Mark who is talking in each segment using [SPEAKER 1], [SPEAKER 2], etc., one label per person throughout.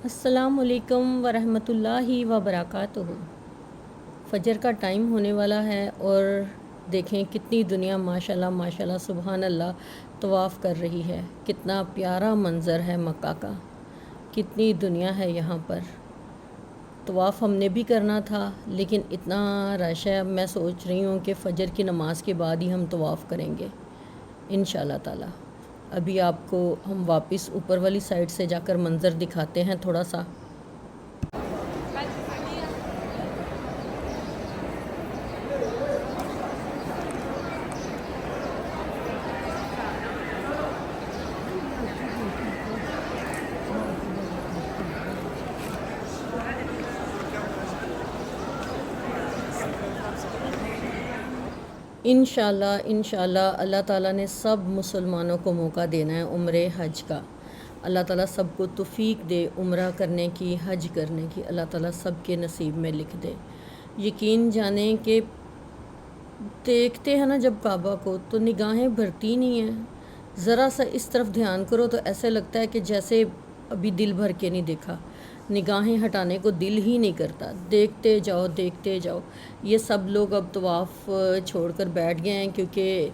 [SPEAKER 1] السلام علیکم ورحمۃ اللہ وبرکاتہ۔ فجر کا ٹائم ہونے والا ہے اور دیکھیں کتنی دنیا ماشاءاللہ ماشاءاللہ سبحان اللہ طواف کر رہی ہے۔ کتنا پیارا منظر ہے مکہ کا، کتنی دنیا ہے یہاں پر۔ طواف ہم نے بھی کرنا تھا لیکن اتنا رش ہے، میں سوچ رہی ہوں کہ فجر کی نماز کے بعد ہی ہم طواف کریں گے انشاءاللہ تعالی۔ ابھی آپ کو ہم واپس اوپر والی سائڈ سے جا کر منظر دکھاتے ہیں تھوڑا سا۔ انشاءاللہ انشاءاللہ اللہ تعالیٰ نے سب مسلمانوں کو موقع دینا ہے عمرے حج کا۔ اللہ تعالیٰ سب کو توفیق دے عمرہ کرنے کی، حج کرنے کی، اللہ تعالیٰ سب کے نصیب میں لکھ دے۔ یقین جانیں کہ دیکھتے ہیں نا جب کعبہ کو تو نگاہیں بھرتی نہیں ہیں، ذرا سا اس طرف دھیان کرو تو ایسے لگتا ہے کہ جیسے ابھی دل بھر کے نہیں دیکھا، نگاہیں ہٹانے کو دل ہی نہیں کرتا، دیکھتے جاؤ دیکھتے جاؤ۔ یہ سب لوگ اب طواف چھوڑ کر بیٹھ گئے ہیں کیونکہ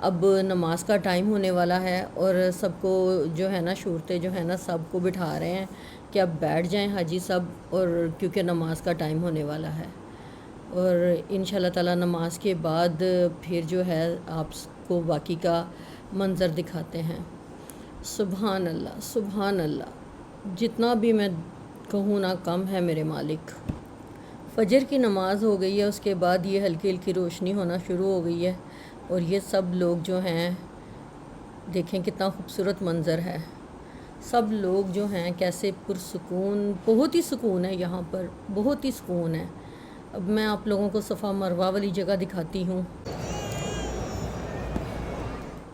[SPEAKER 1] اب نماز کا ٹائم ہونے والا ہے، اور سب کو جو ہے نا صورتیں جو ہے نا سب کو بٹھا رہے ہیں کہ اب بیٹھ جائیں حاجی سب، اور کیونکہ نماز کا ٹائم ہونے والا ہے۔ اور انشاءاللہ تعالی نماز کے بعد پھر جو ہے آپ کو باقی کا منظر دکھاتے ہیں۔ سبحان اللہ سبحان اللہ، جتنا بھی میں کہوں نا کم ہے میرے مالک۔ فجر کی نماز ہو گئی ہے، اس کے بعد یہ ہلکی ہلکی روشنی ہونا شروع ہو گئی ہے، اور یہ سب لوگ جو ہیں دیکھیں کتنا خوبصورت منظر ہے۔ سب لوگ جو ہیں کیسے پرسکون، بہت ہی سکون ہے یہاں پر، بہت ہی سکون ہے۔ اب میں آپ لوگوں کو صفا مروہ والی جگہ دکھاتی ہوں۔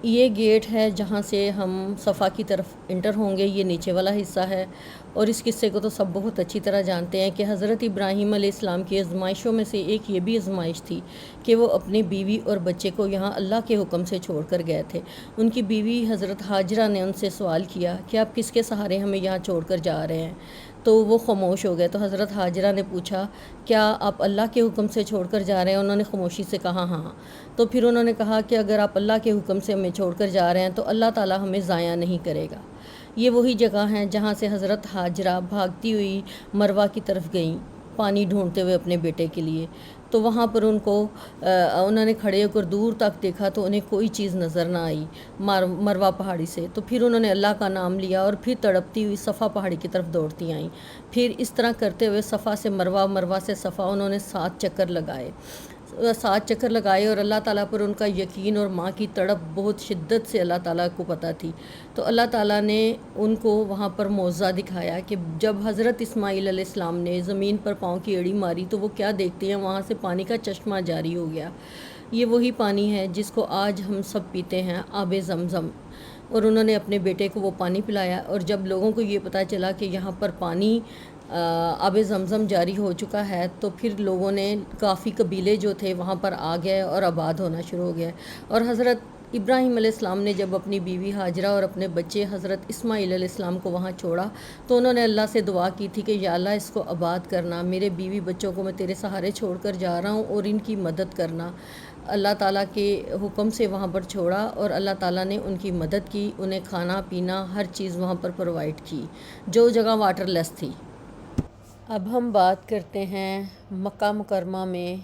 [SPEAKER 1] یہ گیٹ ہے جہاں سے ہم صفا کی طرف انٹر ہوں گے، یہ نیچے والا حصہ ہے۔ اور اس قصے کو تو سب بہت اچھی طرح جانتے ہیں کہ حضرت ابراہیم علیہ السلام کی آزمائشوں میں سے ایک یہ بھی آزمائش تھی کہ وہ اپنی بیوی اور بچے کو یہاں اللہ کے حکم سے چھوڑ کر گئے تھے۔ ان کی بیوی حضرت ہاجرہ نے ان سے سوال کیا کہ آپ کس کے سہارے ہمیں یہاں چھوڑ کر جا رہے ہیں؟ تو وہ خاموش ہو گئے۔ تو حضرت ہاجرہ نے پوچھا کیا آپ اللہ کے حکم سے چھوڑ کر جا رہے ہیں؟ انہوں نے خاموشی سے کہا ہاں۔ تو پھر انہوں نے کہا کہ اگر آپ اللہ کے حکم سے ہمیں چھوڑ کر جا رہے ہیں تو اللہ تعالیٰ ہمیں ضائع نہیں کرے گا۔ یہ وہی جگہ ہیں جہاں سے حضرت ہاجرہ بھاگتی ہوئی مروہ کی طرف گئیں پانی ڈھونڈتے ہوئے اپنے بیٹے کے لیے۔ تو وہاں پر انہوں نے کھڑے ہو کر دور تک دیکھا تو انہیں کوئی چیز نظر نہ آئی مروہ پہاڑی سے۔ تو پھر انہوں نے اللہ کا نام لیا اور پھر تڑپتی ہوئی صفا پہاڑی کی طرف دوڑتی آئیں۔ پھر اس طرح کرتے ہوئے صفا سے مروہ، مروہ سے صفا انہوں نے 7 چکر لگائے، 7 چکر لگائے، اور اللہ تعالیٰ پر ان کا یقین اور ماں کی تڑپ بہت شدت سے اللہ تعالیٰ کو پتہ تھی۔ تو اللہ تعالیٰ نے ان کو وہاں پر معجزہ دکھایا کہ جب حضرت اسماعیل علیہ السلام نے زمین پر پاؤں کی ایڑی ماری تو وہ کیا دیکھتے ہیں، وہاں سے پانی کا چشمہ جاری ہو گیا۔ یہ وہی پانی ہے جس کو آج ہم سب پیتے ہیں، آب زمزم۔ اور انہوں نے اپنے بیٹے کو وہ پانی پلایا، اور جب لوگوں کو یہ پتہ چلا کہ یہاں پر پانی آب زمزم جاری ہو چکا ہے تو پھر لوگوں نے کافی قبیلے جو تھے وہاں پر آ گئے اور آباد ہونا شروع ہو گیا۔ اور حضرت ابراہیم علیہ السلام نے جب اپنی بیوی ہاجرہ اور اپنے بچے حضرت اسماعیل علیہ السلام کو وہاں چھوڑا تو انہوں نے اللہ سے دعا کی تھی کہ یا اللہ اس کو آباد کرنا، میرے بیوی بچوں کو میں تیرے سہارے چھوڑ کر جا رہا ہوں اور ان کی مدد کرنا۔ اللہ تعالیٰ کے حکم سے وہاں پر چھوڑا اور اللہ تعالیٰ نے ان کی مدد کی، انہیں کھانا پینا ہر چیز وہاں پر پرووائڈ کی جو جگہ واٹر لیس تھی۔ اب ہم بات کرتے ہیں مکہ مکرمہ میں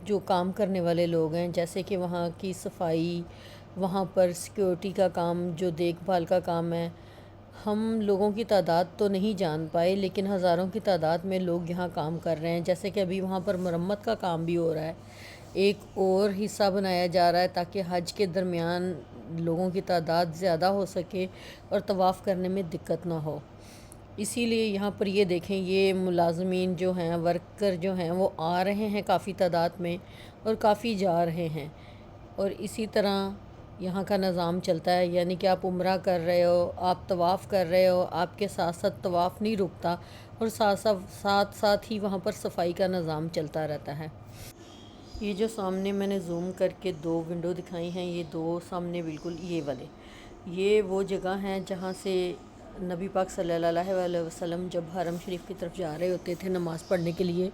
[SPEAKER 1] جو کام کرنے والے لوگ ہیں، جیسے کہ وہاں کی صفائی، وہاں پر سیکیورٹی کا کام، جو دیکھ بھال کا کام ہے۔ ہم لوگوں کی تعداد تو نہیں جان پائے لیکن ہزاروں کی تعداد میں لوگ یہاں کام کر رہے ہیں، جیسے کہ ابھی وہاں پر مرمت کا کام بھی ہو رہا ہے، ایک اور حصہ بنایا جا رہا ہے تاکہ حج کے درمیان لوگوں کی تعداد زیادہ ہو سکے اور طواف کرنے میں دقت نہ ہو۔ اسی لیے یہاں پر یہ دیکھیں، یہ ملازمین جو ہیں، ورکر جو ہیں، وہ آ رہے ہیں کافی تعداد میں اور کافی جا رہے ہیں۔ اور اسی طرح یہاں کا نظام چلتا ہے، یعنی کہ آپ عمرہ کر رہے ہو، آپ طواف کر رہے ہو، آپ کے ساتھ ساتھ طواف نہیں رکتا، اور ساتھ ہی وہاں پر صفائی کا نظام چلتا رہتا ہے۔ یہ جو سامنے میں نے زوم کر کے 2 ونڈو دکھائی ہیں، یہ 2 سامنے بالکل یہ والے، یہ وہ جگہ ہیں جہاں سے نبی پاک صلی اللہ علیہ وسلم جب حرم شریف کی طرف جا رہے ہوتے تھے نماز پڑھنے کے لیے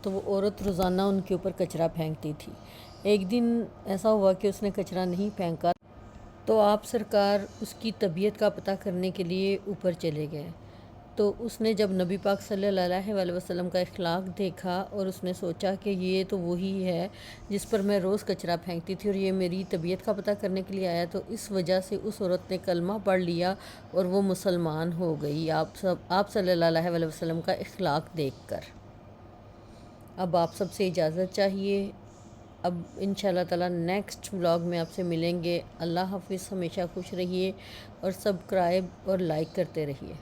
[SPEAKER 1] تو وہ عورت روزانہ ان کے اوپر کچرا پھینکتی تھی۔ ایک دن ایسا ہوا کہ اس نے کچرا نہیں پھینکا تو آپ سرکار اس کی طبیعت کا پتہ کرنے کے لیے اوپر چلے گئے۔ تو اس نے جب نبی پاک صلی اللہ علیہ وسلم کا اخلاق دیکھا اور اس نے سوچا کہ یہ تو وہی ہے جس پر میں روز کچرا پھینکتی تھی اور یہ میری طبیعت کا پتہ کرنے کے لیے آیا، تو اس وجہ سے اس عورت نے کلمہ پڑھ لیا اور وہ مسلمان ہو گئی آپ صلی اللہ علیہ وسلم کا اخلاق دیکھ کر۔ اب آپ سب سے اجازت چاہیے، اب انشاءاللہ تعالی نیکسٹ ولاگ میں آپ سے ملیں گے۔ اللہ حافظ، ہمیشہ خوش رہیے اور سبسکرائب اور لائک کرتے رہیے۔